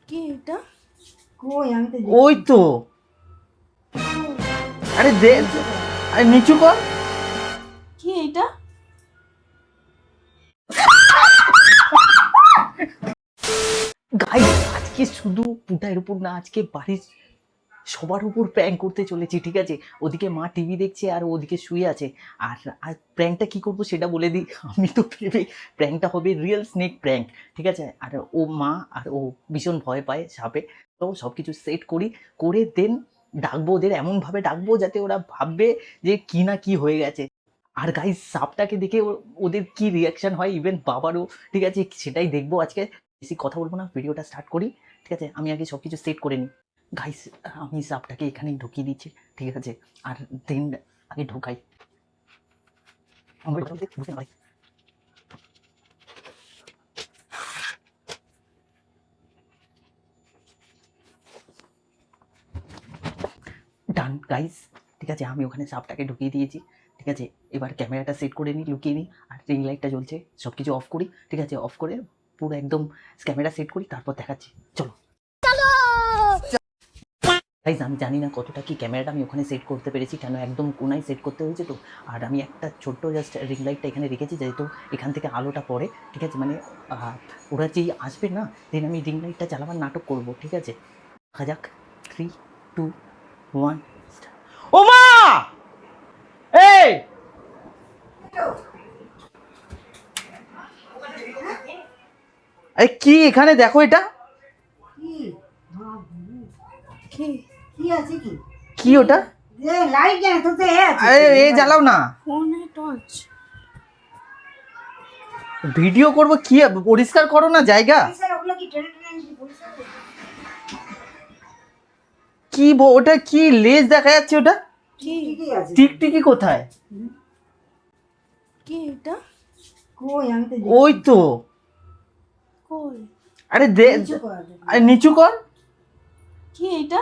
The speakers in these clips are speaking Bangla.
কি এটা? কই আমি তো ওই তো। আরে দে, আরে নিচু কর। কি এটা? গাইস আজকে শুধু পুটার উপর না, আজকে বাড়ির সবার উপর প্র্যাঙ্ক করতে চলেছি, ঠিক আছে? ওদিকে মা টিভি দেখছে আর ওদিকে শুয়ে আছে। আর আর প্র্যাঙ্কটা কি করব সেটা বলে দিই। আমি তো ভেবে প্র্যাঙ্কটা হবে রিয়েল স্নেক প্র্যাঙ্ক, ঠিক আছে? আর ও মা আর ও ভীষণ ভয় পায় সাপে। তো সব কিছু সেট করি, করে দেন ডাকবো ওদের, এমনভাবে ডাকবো যাতে ওরা ভাববে যে কি না কি হয়ে গেছে। আর গাইস সাপটাকে দেখে ওদের কি রিয়াকশন হয়, ইভেন বাবারও, ঠিক আছে? সেটাই দেখবো আজকে। বেশি কথা বলবো না, ভিডিওটা স্টার্ট করি, ঠিক আছে? আমি আগে সব কিছু সেট করে নিই। গাইস আমি সাপটাকে এখানেই ঢুকিয়ে দিচ্ছি, ঠিক আছে? আর দেন আগে ঢুকাই। ডান গাইস, ঠিক আছে? আমি ওখানে সাপটাকে ঢুকিয়ে দিয়েছি, ঠিক আছে? এবার ক্যামেরাটা সেট করে নিই, লুকিয়ে নিই। আর রিং লাইটটা জ্বলছে, সব কিছু অফ করি, ঠিক আছে? অফ করে পুরো একদম ক্যামেরা সেট করি, তারপর দেখাচ্ছি। চলো গাইজ, আমি জানি না কতটা কি ক্যামেরাটা আমি ওখানে সেট করতে পেরেছি, কেন একদম কোনায় সেট করতে হয়েছে তো। আর আমি একটা ছোট্ট জাস্ট রিং লাইটটা এখানে রেখেছি, যেহেতু এখান থেকে আলোটা পড়ে, ঠিক আছে? মানে ওরা যেই আসবে না, দেন আমি রিং লাইটটা চালাবার নাটক করব, ঠিক আছে? দেখা যাক। 3, 2, 1 ও মা! এই আরে কি এখানে দেখো এটা কি কি? কি আছে কি? কি ওটা? এ লাইট জ্বালা তো এ আছে। আরে এ জ্বালাও না, ফোনে টর্চ। ভিডিও করব। কি পরিষ্কার করো না জায়গা। স্যার ওগুলো কি টেনে টেনে পরিষ্কার করো? কি ওটা কি লেজ দেখা যাচ্ছে? ওটা কি? ঠিকই আছে। টিকটিকি কোথায়? কি এটা? কই আমি তো ওই তো। কই? আরে দে, নিচু কর। আরে নিচু কর। কি এটা?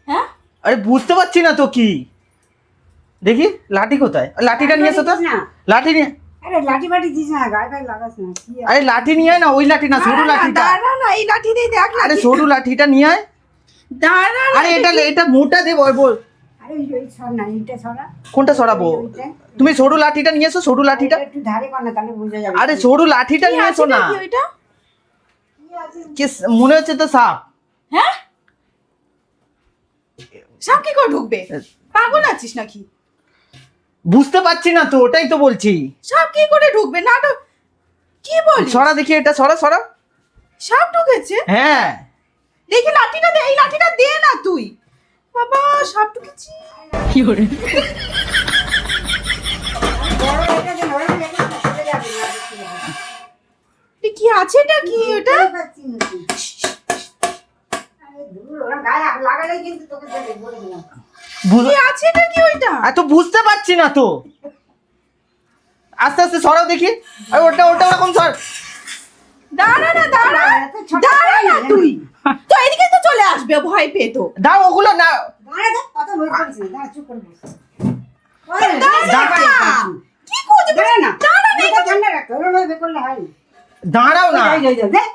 হ্যাঁ? আরে বুঝতে পারছি না তো কি। দেখি লাঠি কোথায়? লাঠিটা নিয়ে এসো তো। না লাঠি নিয়ে, আরে লাঠি বাটি দিস না, গায়ে গায়ে লাগাস না। কি আরে লাঠি নিয়ে আয় না, ওই লাঠি না, সরু লাঠিটা। দাঁড়া না, এই লাঠি দিয়ে দেখ। আরে সরু লাঠিটা নিয়ে আয়। দাঁড়া না। আরে এটা এটা মোটা দে বল। আরে ওই সর না, এইটা সরা। কোনটা সরাবো? ওইটা। তুমি সরু লাঠিটা নিয়ে এসো, সরু লাঠিটা। একটু ধারে কর না, তাহলে বোঝা যাবে। আরে সরু লাঠিটা নিয়ে এসো না। কি ওইটা? কি আছে? কি মনে হচ্ছে তো সাপ। হ্যাঁ? সাপ কি করে ঢুকবে? পাগল আছিস নাকি? বুঝতে পারছি না তো, ওটাই তো বলছি। সাপ কি করে ঢুকবে? না তো কি বলিস? সরা দেখি, এটা সরা সরা। সাপ ঢুকেছে? হ্যাঁ দেখি লাঠিটা দে, এই লাঠিটা দে না তুই। বাবা সাপ ঢুকেছে। কি করে? বড় এটা যে নরম লেগে না, চলে যাবে না, দেখতে যাবে। কি আছে এটা? কি এটা? বুঝতে পারছি না কি। আরে দূর, ওরা গায়ে লাগালেই কিন্তু তোকে দেবে, বলে দিলাম। বুঝ- কি আছে এটা? কি ওইটা? এত বুঝতে পারছি না তো। আস্তে আস্তে সরাও দেখি। আর ওটা ওটা ওরকম সর। দাঁড়া না, দাঁড়া। এত ছোট দাঁড়া না করে তুই। তো এদিকে তো চলে আসবে, ভয় পেয়ে তো। দাও ওগুলো না। দাঁড়া দে, কত ভয় করিস না, দাঁড়া, চুপ করে বস। দাঁড়া না। কি করছিস? দাঁড়া না, দাঁড়া না। মাথা ঠান্ডা রাখ, ওরম ভাবে করলে হয় না। দাঁড়াও না। এই যে, এই যে, দেখ।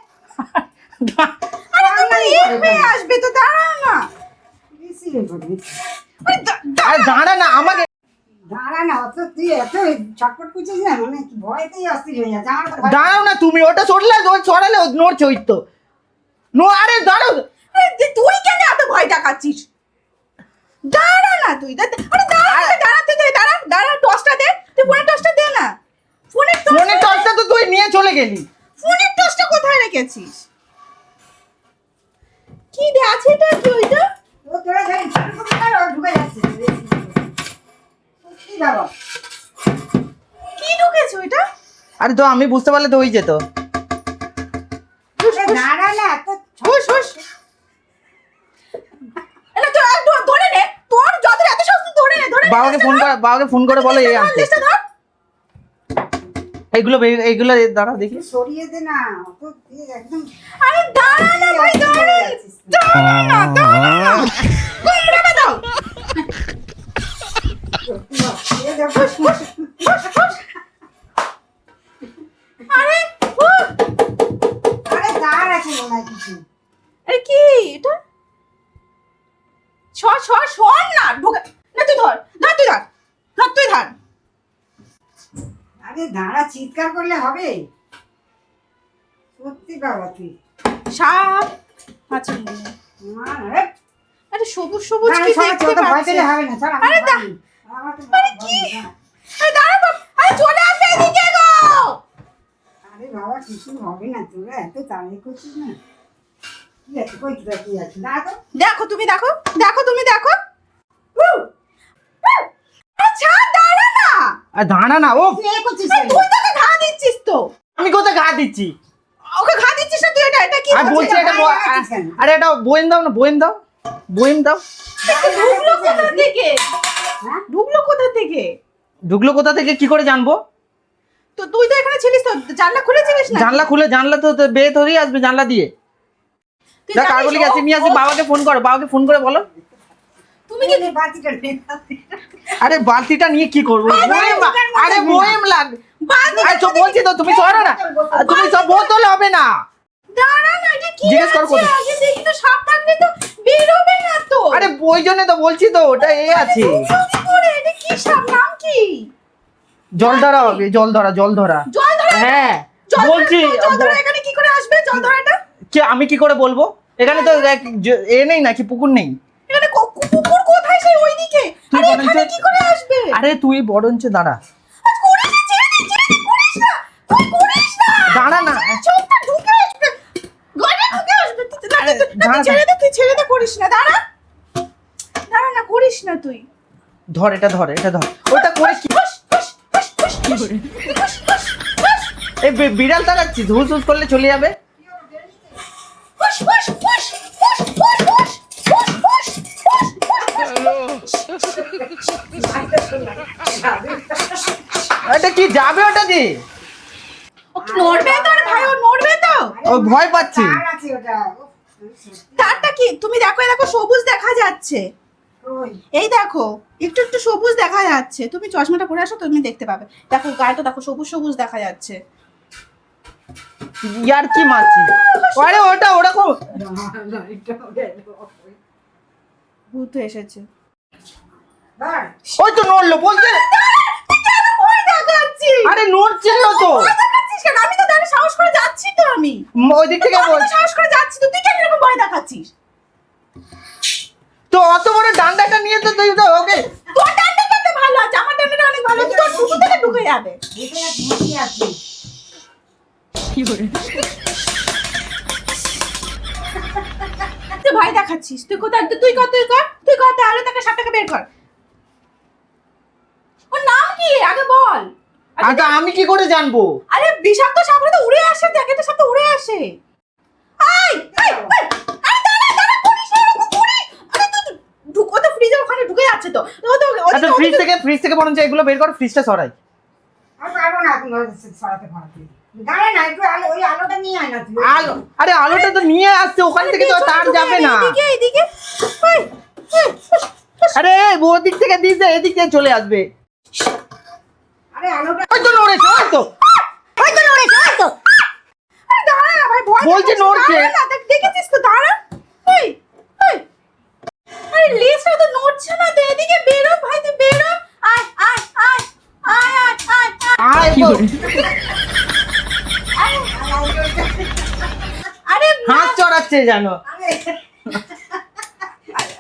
আরে তুমি এক হয়ে আসবে তো, দাঁড়া না। বেশি হয়ে পড়বি। আরে আরে দাঁড়া না আমাকে। দাঁড়া না, অত তুই এত ছটফট করছিস না, মানে কি ভয়তেই অস্থির হয়ে যাচ্ছে। আমার তো ভয়। দাঁড়াও না তুমি, ওটা সরলে সরালে ও নড়ছে ওই তো। নো আরে দাঁড়াও। তুই কেন এত ভয় দেখাচ্ছিস? দাঁড়া না তুই। আরে দাঁড়া, দাঁড়াতে দে, দাঁড়া, দাঁড়া, টর্চটা দে। তুই ফোনের টর্চটা দে না। ফোনের টর্চটা তো তুই নিয়ে চলে গেলি। ফোনের টর্চটা কোথায় রেখেছিস? কি দে আছে এটা? কি ওইটা? ও তোরা যাই ছোট ছোট করে ও ঢুকে যাচ্ছে। কি বাবা? কি ঢুকেছে ওইটা? আরে তো আমি বুঝতে পারলে তো হয়ে যেত। আরে দাঁড়া না, এত হুশ হুশ। এলা তো একটু ধরে নে। তোর যত এত সস্তা ধরে নে, ধরে নে। বাবাকে ফোন করে বলো এই আনতে। লিস্টটা ধর। এইগুলো এইগুলো দাঁড়া দেখি। সরিয়ে দে না, অত তুই একদম আরে দাঁড়া না ভাই, দাঁড়া। দাঁড়া না, দাঁড়া না। কুমড়াটা দাও। এ দেখো, হুশ হুশ। আরে হুশ। আরে আছে মনে হয় কিছু। আরে কি এটা? শোন না ঢুকে না, তুই ধর তুই ধর তুই ধর। আরে দাঁড়া, চিৎকার করলে হবে? সত্যি বাবা তুই। সাপ আচ্ছা আরে আরে সবুজ সবুজ কি সবাই দেখতে চোখে ভয় পাচ্ছি। পেলে হবে না, চল আমি আরে পারি। আমার তো আরে ভয় কি? নেই, না। আরে দাঁড়া বাবা, আরে চলে আসবে এদিকে গো। আরে বাবা কিছু হবে না, তোরা এত তাড়াতাড়ি করছিস না। কি আছে কই তোরা, কি আছে না তো? দেখো তুমি দেখো আচ্ছা দাঁড়া না। আর দাঁড়া না, ও তুই এই করছিস আরে কেন? তুই তাকে ঘা দিচ্ছিস তো। আমি কোথায় ঘা দিচ্ছি? ওকে ঘা দিচ্ছিস না তুই, এটা কি আর হচ্ছে? বলছি এটা বাইরে আছিস কেন? আরে এটা বয়েম দাও না, বয়েম দাও। ঢুকলো কোথা থেকে? হ্যাঁ? ঢুকলো কোথা থেকে? ঢুকলো কোথা থেকে কি করে জানবো? তো তুই তো এখানে ছিলিস, তো জানলা খুলেছিলিস না? জানলা খুলে, জানলা তো বেয়ে ধরেই আসবে জানলা দিয়ে। তুই দেখ জানিস কার বলি গেছে, নিয়ে আসি। বাবাকে ফোন করো, বাবাকে ফোন করে বলো। তুমি কি এই বাতিটা নে। আরে বালতিটা নিয়ে কি করবো? আরে বয়েম লাগ। বালতি আরে সব বলছি তো, তুমি সরো না। আর তুমি সব বোতল হবে না। দাঁড়া না, এটা কি জিজ্ঞেস কর আছে? কোথায়? আগে দেখি তো, সাপ থাকলে তো বেরোবে না তো। আরে ওই জন্য তো বলছি তো, ওটা এ আছে। ঢুকলো কি করে? এটা কি সাপ, নাম কি? জল ধরা হবে, জল ধরা। জল ধরা? হ্যাঁ বলছি। জল ধরা এখানে কি করে আসবে জল ধরাটা? আমি কি করে বলবো? এখানে তো এ নেই নাকি, পুকুর নেই? এখানে কুকুর কোথায়, সেই ওইদিকে? তুই আরে বরঞ্চ- এখানে কি করে আসবে? আরে তুই বরঞ্চ দাঁড়া। আজ করিস না, ছেড়ে দে, করিস না। তুই করিস না। দাঁড়া না। চোখটা ঢুকে আসবে, গলা ঢুকে আসবে। আরে, দাঁড়া। তুই ছেড়ে দে, করিস না, দাঁড়া না, করিস না তুই। ধর এটা, ধর এটা, ধর ওটা করে কি? হুস, হুস, হুস, হুস, হুস, হুস, হুস, হুস, এই বিড়াল তাড়াচ্ছিস, হুস হুস করলে চলে যাবে। হুস, হুস, হুস, হুস, হুস, হুস, হুস, এটা কি যাবে ওটা দিয়ে? ও কি নড়বে তো? আরে ভাই, ও নড়বে তো? ও ভয় পাচ্ছে। তার আছে ওটা। তারটা কি? তুমি দেখো, এই দেখো সবুজ দেখা যাচ্ছে। ওই এই দেখো একটু একটু সবুজ দেখা যাচ্ছে। তুমি চশমাটা পরে আসো, তুমি দেখতে পাবে। দেখো গায়েটা দেখো, সবুজ সবুজ দেখা যাচ্ছে। ইয়ার কি মারছি? আরে ওটা ওরকম। ভূত এসেছে। ধর। ওই তো নড়লো, বলছে। তুই কেন ভয় দেখাচ্ছিস? আরে নড়ছিল তো। ভয় দেখাচ্ছিস কেন? আমি তো তাহলে সাহস করে যাচ্ছি তো আমি। ওই দিক থেকে আমি বল। তো সাহস করে যাচ্ছি তো, তুই কেন এরকম ভয় দেখাচ্ছিস? তো অত বড় ডান্ডাটা নিয়ে তো তুই তো ওকে। তোর ডান্ডাটা তো ভালো আছে, আমার ডান্ডাটা অনেক ভালো আছে। তোর টুকু থেকে ঢুকে যাবে। এখানে ঢুকি আছে। তুই ভয় দেখাচ্ছিস। তুই কোথায়? তুই কর তাহলে তাকে সাপটাকে বের কর। ওর নাম কি আগে বল। আচ্ছা আমি কি করে জানবো? আরে বিষাক্ত সাপরা তো উড়ে আসে, দেখ এটা সাপ তো উড়ে আসে। আই আই আই, আরে দাঁড়া করিস না এরকম, করিস। আরে তুই ঢুকো তো, ফ্রিজের ওখানে ঢুকে যাচ্ছে তো। আচ্ছা ফ্রিজ থেকে বরঞ্চ এগুলো বের কর, ফ্রিজটা সরাই। আর পারবো না এখন সরাতে ফরাতে। দাঁড়া না, একটু আলো, ওই আলোটা নিয়ে আয় না তুই। আলো, আরে আলোটা তো নিয়ে আসছে, ওখান থেকে তো তার যাবে না। এদিকে আরে ওদিক থেকে দিছে, এদিক থেকে চলে আসবে। আরে আলোটা ওই তো নড়েছে, ওই তো। আরে দাঁড়া না ভাই, ভয় বলছে দেখাচ্ছিস, নড়ছে। দাঁড়া না, দেখেছিস তো, দাঁড়া। এই এই, আরে লেজটা তো নড়ছে না তো, এদিকে বেরো ভাই, তুই বেরো। আয় আয় আয় আয় আয় আয় আয়। আয় বল। আরে না, হাত চড়াচ্ছে জানো।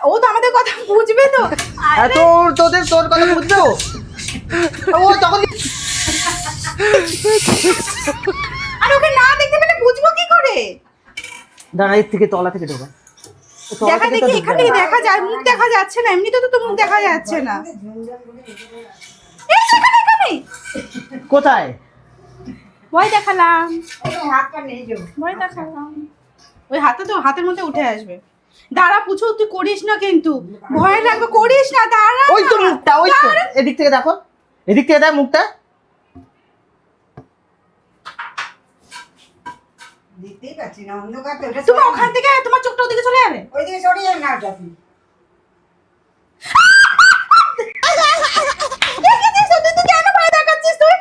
ও তো আমাদের কথা বুঝবে তো। এত তোর কথা বুঝছো? ও তখন আর ওকে না দেখতে পেলে বুঝবো কি করে? দাঁড়া, এর থেকে তলা থেকে ঢোকা। দেখা দেখি, এখান থেকে দেখা যায়, মুখ দেখা যাচ্ছে না, এমনিতে তো মুখ দেখা যাচ্ছে না। এই এখানে কোথায়? ভয় দেখালাম, হাতটা নেই যে। ভয় দেখালাম। ওই হাতে তো, হাতের মধ্যে উঠে আসবে। দাঁড়া পুছু, তুই করিস না কিন্তু, ভয় লাগবে, করিস না, দাঁড়া। ওই তো মুখটা, ওই তো। এদিক থেকে দেখো, এদিক থেকে দেখ মুখটা। দেখতেই পাচ্ছি না, অন্ধকার তো। ওটা তুমি ওখান থেকে তোমার চোখটা ওদিকে চলে যাবে। ওইদিকে সরিয়ে যাবে না ওটা তুই। দেখেছিস তো, তুই কেন ভয় দেখাচ্ছিস তুই?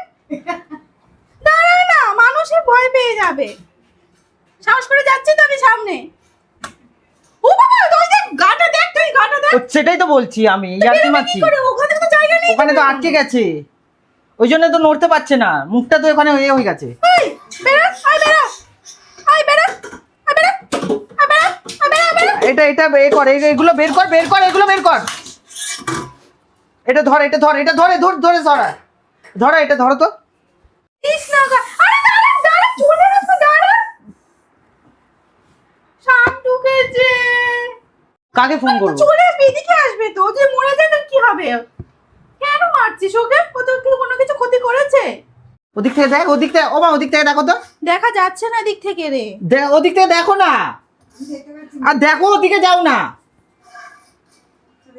দাঁড়া না, মানুষের ভয় পেয়ে যাবে। সাহস করে যাচ্ছি তো আমি সামনে। ও বাবা তুই দেখ গাটা দেখ, তুই গাটা দেখ। ও সেটাই তো বলছি আমি, ইয়ার্কি মারছি। ওখানে তো জায়গা নেই, ওখানে তো আটকে গেছে, ওই জন্য তো নড়তে পারছে না, মুখটা তো ওখানে হয়ে গেছে। এই Bera, I Bera, I Bera, I Bera, I Bera, I Bera, I Bera. এটা বের কর, এগুলো বের কর, এগুলো বের কর। এটা ধর, ধরে ধরা, এটা ধরো তো। ইস না গো, আরে দাঁড়া দাঁড়া, চলে আসবে, দাঁড়া। সাপ ঢুকেছে। কাকে ফোন করবো? চলে আসবে, এদিকে আসবে তো, যে মরে যায় তো কি হবে? কেন মারছিস ওকে? ও তো কি কোনো কিছু ক্ষতি করেছে? ওদিক থেকে দেখ, ওদিক থেকে, ও মা ওদিক থেকে দেখো তো। দেখা যাচ্ছে না দিক থেকে রে। ওদিক থেকে দেখো না, দেখতে পাচ্ছি না। আর দেখো ওদিকে যাও না।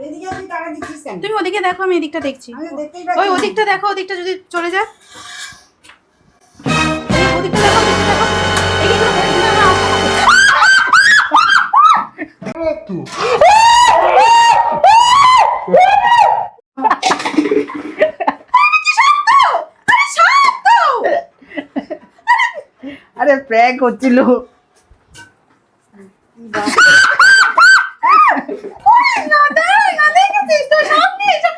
এদিকে তুই তারা দিচ্ছিস কেন? তুমি ওদিকে দেখো, আমি এদিকটা দেখছি। আমি তো দেখতেই ওই পাচ্ছি না। ওদিকটা দেখো, ওদিকটা যদি চলে যায়। ওদিকটা দেখো, ওদিকটা দেখো। এদিকে তো বলছি না, আরে প্র্যাঙ্ক হচ্ছিল। না দাঁড়া, না দেখেছিস তো সামনে এসে।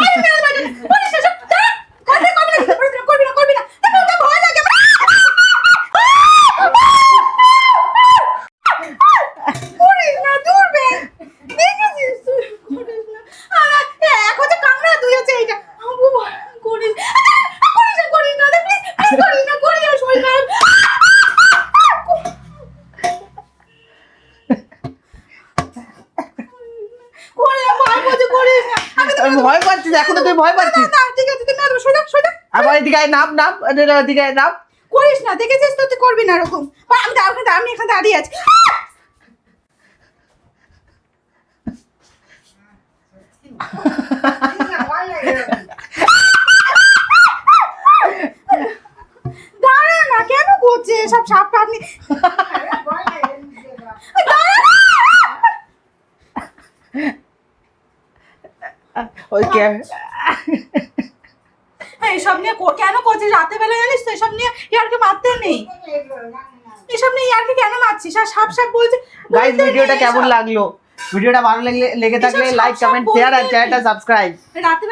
আরে মেরে বাজে, বলিস এসব, দাঁড়া, করবি না, করবি না। দেখো ওটা ভয় লাগে। করিস না, দূরবে। দেখেছিস তুই, করিস না। আর এক হচ্ছে কামড়া, দুই হচ্ছে এইটা। করিস করিস না, প্লিজ করিস না, করিস না, শরীর খারাপ। করে ভয় পাচ্ছি, করিস না। আমি ভয় পাচ্ছিস, এখনো তুই ভয় পাচ্ছিস। না, ঠিক আছে, তুমি আরো সোজা সোজা আবার এদিকে আয়, নাম এদিকে আয়, নাম। করিস না, দেখেছিস তো তুই করবি না এরকম। আমি এখানে দাঁড়িয়ে আছি। ভয় লাগে। দাঁড়া না, কেন করছে সব সাপ টাপ নিয়ে? ভয় লাগে। দাঁড়া না। ওই কে এইসব নিয়ে কেন করছিস? রাতে বেলা জানিস তো এসব নিয়ে ইয়ারকে মারতে নেই। এসব নিয়ে ইয়ারকে কেন মারছিস? আর সাপ সাপ বলছে। গাইস, বলতে ভিডিওটা নেই কেমন এসব। লাগলো? ভিডিওটা ভালো লেগে থাকলে এসব লাইক, সাপ সাপ কমেন্ট, শেয়ার আর বলতে চ্যানেলটা নেই। সাবস্ক্রাইব। রাতে